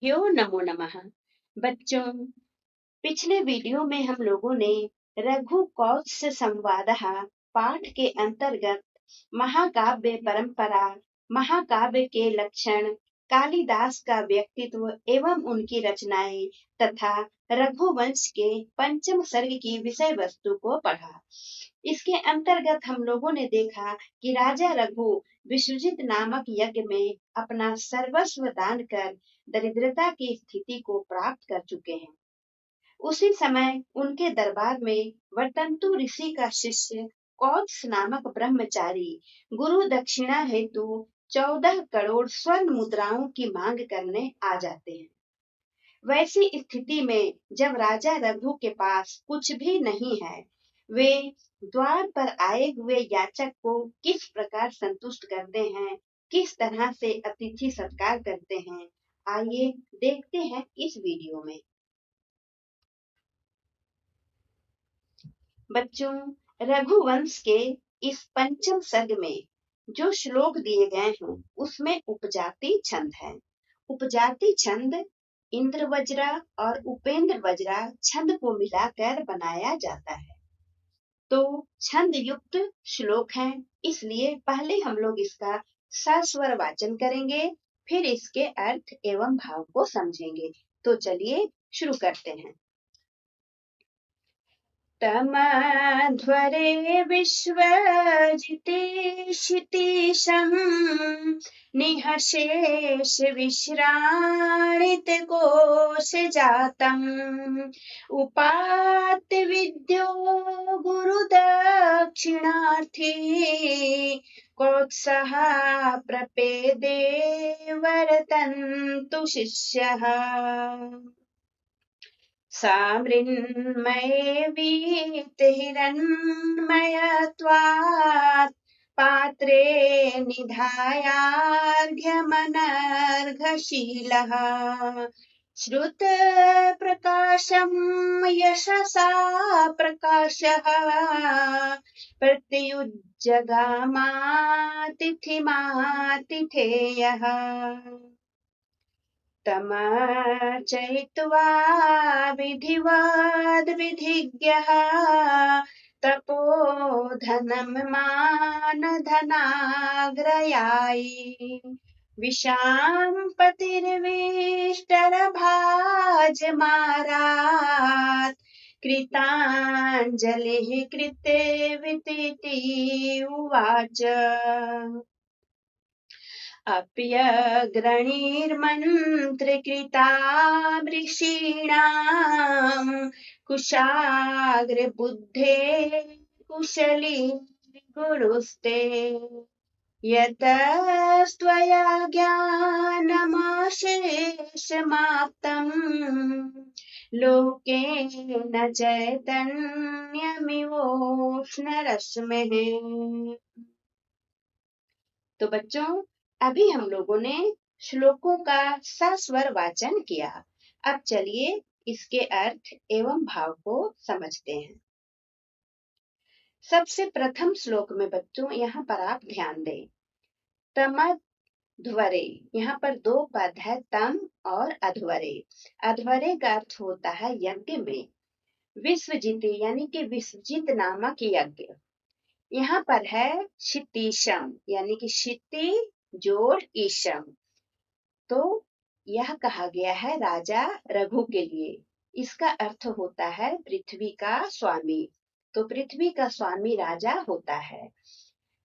ह्यो नमो नमः। बच्चों, पिछले वीडियो में हम लोगों ने रघु कौत्स संवादः पाठ के अंतर्गत महाकाव्य परंपरा, महाकाव्य के लक्षण, कालिदास का व्यक्तित्व एवं उनकी रचनाएं तथा रघुवंश के पंचम सर्ग की विषय वस्तु को पढ़ा। इसके अंतर्गत हम लोगों ने देखा कि राजा रघु विश्वजित नामक यज्ञ में अपना सर्वस्व दान कर दरिद्रता की स्थिति को प्राप्त कर चुके हैं। उसी समय उनके दरबार में वर्तंतु ऋषि का शिष्य कौत्स नामक ब्रह्मचारी गुरु दक्षिणा हेतु 14 करोड़ स्वर्ण मुद्राओं की मांग करने आ जाते हैं। वैसी स्थिति में जब राजा रघु के पास कुछ भी नहीं है, वे द्वार पर आए हुए याचक को किस प्रकार संतुष्ट करते हैं, किस तरह से अतिथि सत्कार करते हैं, आइए देखते हैं इस वीडियो में। बच्चों, रघुवंश के इस पंचम सर्ग में जो श्लोक दिए गए हैं उसमें उपजाति छंद है। उपजाति छंद इंद्र वज्रा और उपेंद्र वज्रा छंद को मिलाकर बनाया जाता है। तो छंद युक्त श्लोक है, इसलिए पहले हम लोग इसका सस्वर वाचन करेंगे, फिर इसके अर्थ एवं भाव को समझेंगे। तो चलिए शुरू करते हैं। तमध्वरे विश्वजिते क्षितीशम् निःशेष विश्राणित कोशजातम् उपात्त विद्यो गुरुदक्षिणार्थी कौत्सः प्रपेदे वर्तन्तु शिष्यः। सा मृण्मये वीतहिरण्मयत्वात् पात्रे निधायार्घ्यमनर्घशीलः श्रुतप्रकाशं यशसा प्रकाशः प्रत्युज्जगामातिथिमातिथेयः। तमर्चयित्वा विधिवद् विधिज्ञः तपोधनं मानधनाग्रयायि विशाम्पतिर्विष्टरभाजमारात् कृताञ्जलिः कृते वितिति उवाच। अप्यग्रणीर्मन्त्रकृता ऋषीणाम् कुशाग्रबुद्धे कुशली गुरुस्ते यतस्त्वया ज्ञानमशेषमाप्तम् लोकेन चैतन्यमिवोष्णरश्मिः। तो बच्चों, अभी हम लोगों ने श्लोकों का सस्वर वाचन किया। अब चलिए इसके अर्थ एवं भाव को समझते हैं। सबसे प्रथम श्लोक में बच्चों यहाँ पर आप ध्यान दें, तमध्वरे, यहाँ पर दो पद है, तम और अध्वरे। अध्वरे का अर्थ होता है यज्ञ में, विश्वजित यानी कि विश्वजित नामक यज्ञ। यहाँ पर है क्षितीशम यानी कि क्षिति जोड़ ईशम। तो यह कहा गया है राजा रघु के लिए। इसका अर्थ होता है पृथ्वी का स्वामी। तो पृथ्वी का स्वामी राजा होता है।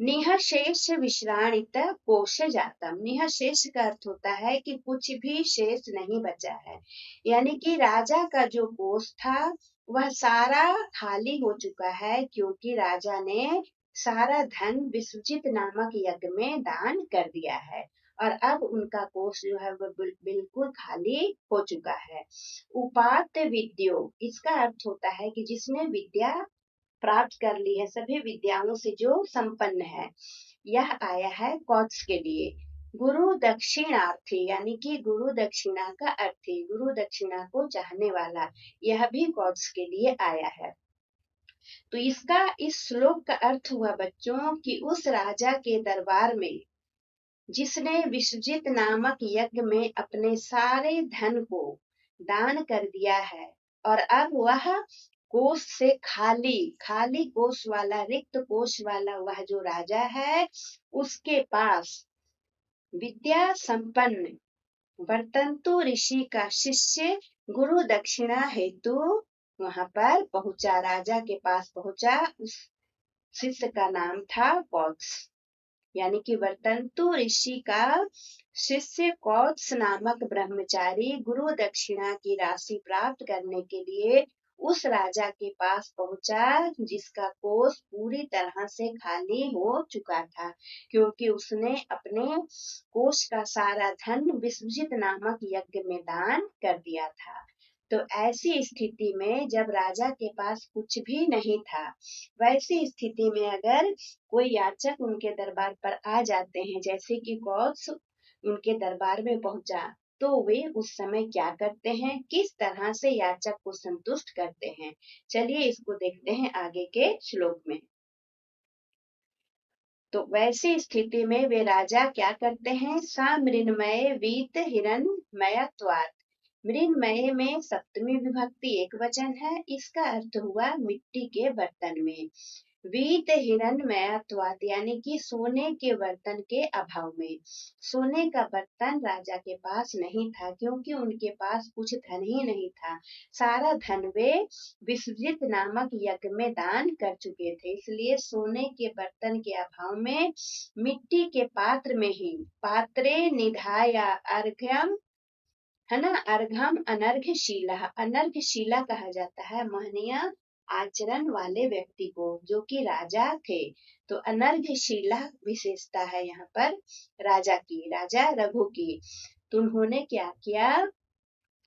निःशेष विश्राणित कोश जातम। निःशेष का अर्थ होता है कि कुछ भी शेष नहीं बचा है, यानी कि राजा का जो कोष था वह सारा खाली हो चुका है, क्योंकि राजा ने सारा धन विश्वजित नामक यज्ञ में दान कर दिया है और अब उनका कोष जो है वह बिल्कुल खाली हो चुका है। उपात्त विद्यो, इसका अर्थ होता है कि जिसने विद्या प्राप्त कर ली है, सभी विद्याओं से जो संपन्न है। यह आया है कौत्स के लिए। गुरु दक्षिणार्थी यानी कि गुरु दक्षिणा का अर्थी, गुरु दक्षिणा को चाहने वाला, यह भी कौत्स के लिए आया है। तो इसका इस श्लोक का अर्थ हुआ बच्चों कि उस राजा के दरबार में जिसने विश्वजित नामक यज्ञ में अपने सारे धन को दान कर दिया है और अब वह कोष से खाली खाली कोष वाला, रिक्त कोष वाला वह जो राजा है, उसके पास विद्या संपन्न वर्तंतु ऋषि का शिष्य गुरु दक्षिणा हेतु वहां पर पहुंचा, राजा के पास पहुंचा। उस शिष्य का नाम था कौत्स, यानी कि वर्तंतु ऋषि का शिष्य कौत्स नामक ब्रह्मचारी गुरु दक्षिणा की राशि प्राप्त करने के लिए उस राजा के पास पहुंचा, जिसका कोष पूरी तरह से खाली हो चुका था, क्योंकि उसने अपने कोष का सारा धन विश्वजित नामक यज्ञ में दान कर दिया था। तो ऐसी स्थिति में जब राजा के पास कुछ भी नहीं था, वैसी स्थिति में अगर कोई याचक उनके दरबार पर आ जाते हैं, जैसे कि कौत्स उनके दरबार में पहुंचा, तो वे उस समय क्या करते हैं, किस तरह से याचक को संतुष्ट करते हैं। चलिए इसको देखते हैं आगे के श्लोक में। तो वैसी स्थिति में वे राजा क्या करते हैं, सा मृन्मय वीत हिरण्मयत्वात्। मृन्मय में सप्तमी विभक्ति एक वचन है, इसका अर्थ हुआ मिट्टी के बर्तन में। वीत हिरण्मयत्वात् यानी कि सोने के बर्तन के अभाव में। सोने का बर्तन राजा के पास नहीं था, क्योंकि उनके पास कुछ धन ही नहीं था। सारा धन वे विश्वजित नामक यज्ञ में दान कर चुके थे, इसलिए सोने के बर्तन के अभाव में मिट्टी के पात्र में ही, पात्रे निधाया अर्घ्यम, है ना, अर्घम अनर्घशीला, अनर्घशीला कहा जाता है महनीय आचरण वाले व्यक्ति को, जो कि राजा थे। तो अनर्घशीला विशेषता है यहाँ पर राजा की, राजा रघु की। तो उन्होंने क्या किया,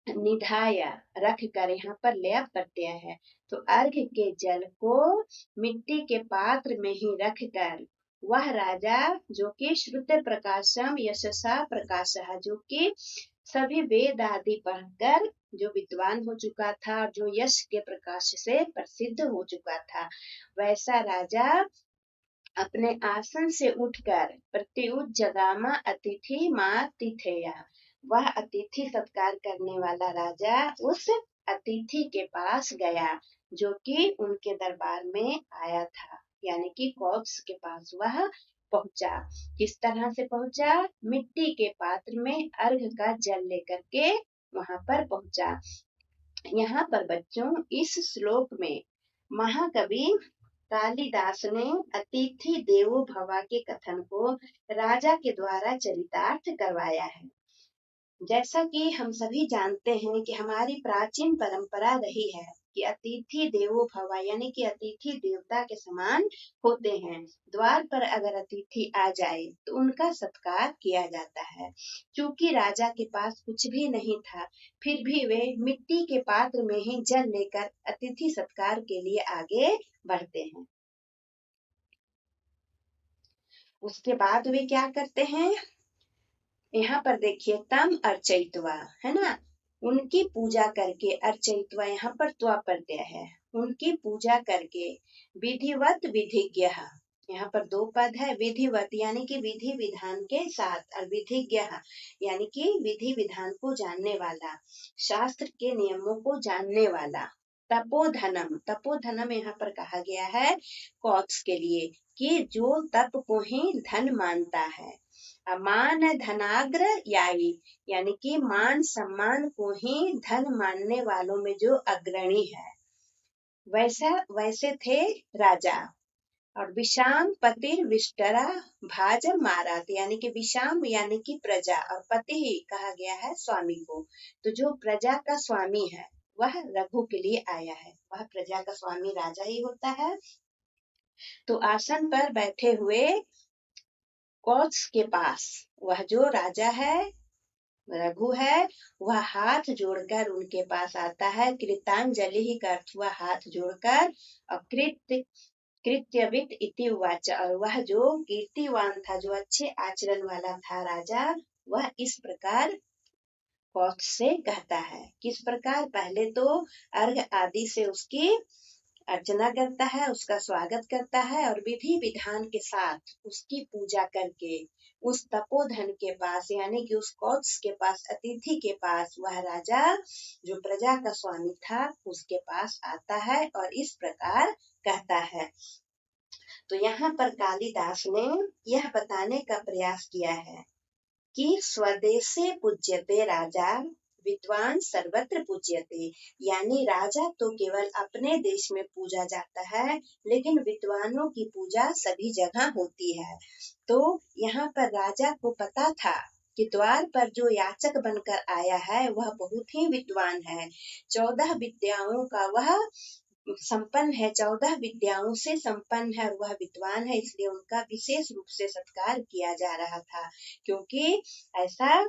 निधाया रख कर, यहाँ पर लय प्रत्यय है, तो अर्घ के जल को मिट्टी के पात्र में ही रख कर वह राजा, जो कि श्रुत प्रकाशम यशसा प्रकाशः, जो कि सभी वेद आदि पढ़कर जो विद्वान हो चुका था और जो यश के प्रकाश से प्रसिद्ध हो चुका था, वैसा राजा अपने आसन से उठकर प्रत्युत जगामा अतिथि मां तिथेया, वह अतिथि सत्कार करने वाला राजा उस अतिथि के पास गया, जो कि उनके दरबार में आया था, यानी कि कौत्स के पास वह पहुंचा। किस तरह से पहुंचा, मिट्टी के पात्र में अर्घ का जल लेकर के वहां पर पहुंचा। यहाँ पर बच्चों इस श्लोक में महाकवि कालिदास ने अतिथि देवो भव के कथन को राजा के द्वारा चरितार्थ करवाया है। जैसा कि हम सभी जानते हैं कि हमारी प्राचीन परंपरा रही है कि अतिथि देवो भव, यानी कि अतिथि देवता के समान होते हैं। द्वार पर अगर अतिथि आ जाए तो उनका सत्कार किया जाता है। क्योंकि राजा के पास कुछ भी नहीं था, फिर भी वे मिट्टी के पात्र में ही जल लेकर अतिथि सत्कार के लिए आगे बढ़ते हैं। उसके बाद वे क्या करते हैं, यहाँ पर देखिए तम अर्चयित्वा, है ना, उनकी पूजा करके, अर्चयित्वा यहाँ पर त्वा प्रत्यय है, उनकी पूजा करके, विधिवत विधिज्ञ, यहाँ पर दो पद है, विधिवत यानी कि विधि विधान के साथ, और विधिज्ञ यानी कि विधि विधान को जानने वाला, शास्त्र के नियमों को जानने वाला। तपोधनम, तपोधनम यहाँ पर कहा गया है कौत्स के लिए कि जो तप को ही धन मानता है। मान धनाग्र याई, यानी कि मान सम्मान को ही धन मानने वालों में जो अग्रणी है, वैसे थे राजा। और विषाम पतिर विष्टरा भाज मारात, यानी कि विषाम यानी कि प्रजा, और पति ही कहा गया है स्वामी को। तो जो प्रजा का स्वामी है वह रघु के लिए आया है, वह प्रजा का स्वामी राजा ही होता है। तो आसन पर बैठे हुए कौत्स के पास वह जो राजा है, रघु है, वह हाथ जोड़कर उनके पास आता है। कृतांजलि ही का अर्थ हुआ हाथ जोड़कर, और कृत्यवित इति उवाच, और वह जो कीर्तिवान था, जो अच्छे आचरण वाला था राजा, वह इस प्रकार कौत्स से कहता है। किस प्रकार, पहले तो अर्घ आदि से उसकी अर्चना करता है, उसका स्वागत करता है, और विधि विधान के साथ उसकी पूजा करके उस तपोधन के पास यानी कि उस कौत्स के पास, अतिथि के पास वह राजा जो प्रजा का स्वामी था उसके पास आता है और इस प्रकार कहता है। तो यहाँ पर कालिदास ने यह बताने का प्रयास किया है कि स्वदेशे पूज्यते राजा विद्वान सर्वत्र पूज्यते, यानी राजा तो केवल अपने देश में पूजा जाता है लेकिन विद्वानों की पूजा सभी जगह होती है। तो यहाँ पर राजा को पता था कि द्वार पर जो याचक बनकर आया है वह बहुत ही विद्वान है, 14 विद्याओं का वह संपन्न है, 14 विद्याओं से संपन्न है और वह विद्वान है, इसलिए उनका विशेष रूप से सत्कार किया जा रहा था, क्योंकि ऐसा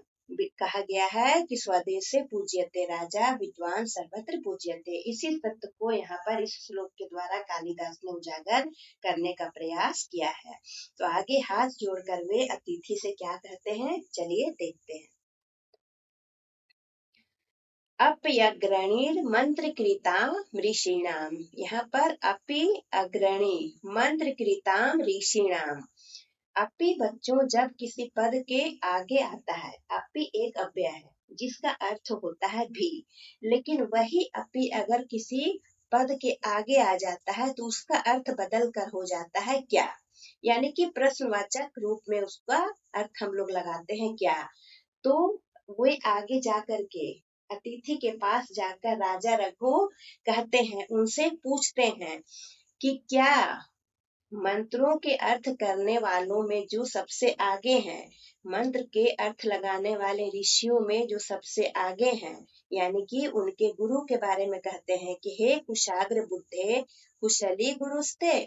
कहा गया है कि स्वदेश से पूज्यते राजा विद्वान सर्वत्र पूज्यते। इसी तत्व को यहाँ पर इस श्लोक के द्वारा कालिदास ने उजागर करने का प्रयास किया है। तो आगे हाथ जोड़कर वे अतिथि से क्या कहते हैं, चलिए देखते हैं। अपयग्रणीर मंत्रकृतां ऋषीणाम, यहाँ पर अपि अग्रणी मंत्रकृतां ऋषीणाम। अपि बच्चों जब किसी पद के आगे आता है, अपि एक अव्यय है जिसका अर्थ होता है भी, लेकिन वही अपि अगर किसी पद के आगे आ जाता है तो उसका अर्थ बदल कर हो जाता है क्या, यानी कि प्रश्नवाचक रूप में उसका अर्थ हम लोग लगाते हैं क्या। तो वे आगे जाकर के अतिथि के पास जाकर राजा रघु कहते हैं, उनसे पूछते हैं कि क्या मंत्रों के अर्थ करने वालों में जो सबसे आगे हैं, मंत्र के अर्थ लगाने वाले ऋषियों में जो सबसे आगे हैं, यानी कि उनके गुरु के बारे में कहते हैं कि हे कुशाग्र बुद्धे कुशली गुरुस्ते,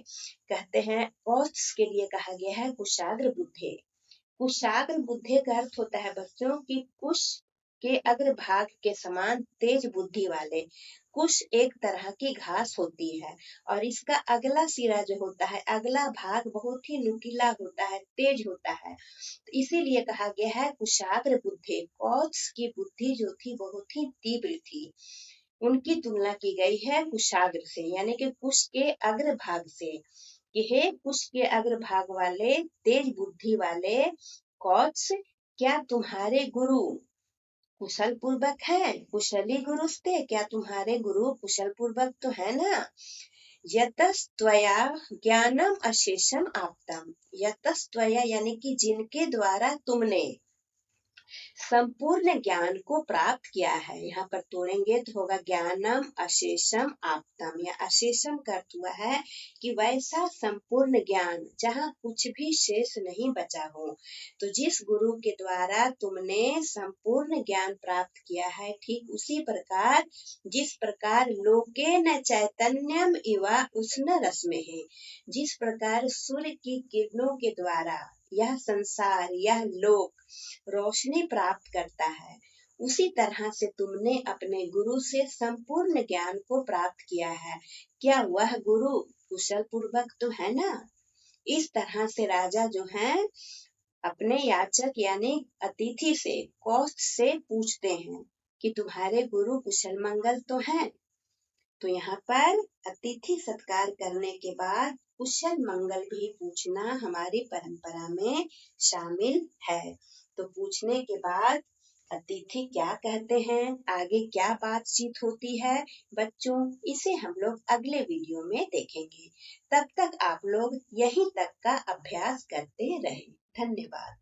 कहते हैं कौत्स के लिए कहा गया है कुशाग्र बुद्धे। कुशाग्र बुद्धि का अर्थ होता है बच्चों की कुश के अग्रभाग के समान तेज बुद्धि वाले। कुश एक तरह की घास होती है और इसका अगला सिरा जो होता है, अगला भाग बहुत ही नुकीला होता है, तेज होता है, तो इसीलिए कहा गया है कुशाग्र बुद्धि। कौत्स की बुद्धि जो थी बहुत ही तीव्र थी, उनकी तुलना की गई है कुशाग्र से, यानी कि कुश के अग्रभाग से, कि हे कुश के अग्रभाग वाले तेज बुद्धि वाले कौत्स, क्या तुम्हारे गुरु कुशल पूर्वक है, कुशली गुरुस्ते, क्या तुम्हारे गुरु कुशल पूर्वक तो है ना। यतस्त्वया ज्ञानम अशेषम आप्तम, यतस्त्वया यानी कि जिनके द्वारा तुमने संपूर्ण ज्ञान को प्राप्त किया है, यहाँ पर तोड़ेंगे तो होगा ज्ञानम अशेषम आप्तम, या अशेषम का अर्थ हुआ है कि वैसा संपूर्ण ज्ञान जहाँ कुछ भी शेष नहीं बचा हो। तो जिस गुरु के द्वारा तुमने संपूर्ण ज्ञान प्राप्त किया है, ठीक उसी प्रकार जिस प्रकार लोके न चैतन्यम इवा उष्ण रश्मि है, जिस प्रकार सूर्य की किरणों के द्वारा यह संसार यह लोक रोशनी प्राप्त करता है, उसी तरह से तुमने अपने गुरु से संपूर्ण ज्ञान को प्राप्त किया है, क्या वह गुरु कुशल पूर्वक तो है ना। इस तरह से राजा जो है अपने याचक यानी अतिथि से कौत्स से पूछते हैं कि तुम्हारे गुरु कुशल मंगल तो हैं। तो यहाँ पर अतिथि सत्कार करने के बाद कुशल मंगल भी पूछना हमारी परंपरा में शामिल है। तो पूछने के बाद अतिथि क्या कहते हैं, आगे क्या बातचीत होती है बच्चों, इसे हम लोग अगले वीडियो में देखेंगे। तब तक आप लोग यहीं तक का अभ्यास करते रहें। धन्यवाद।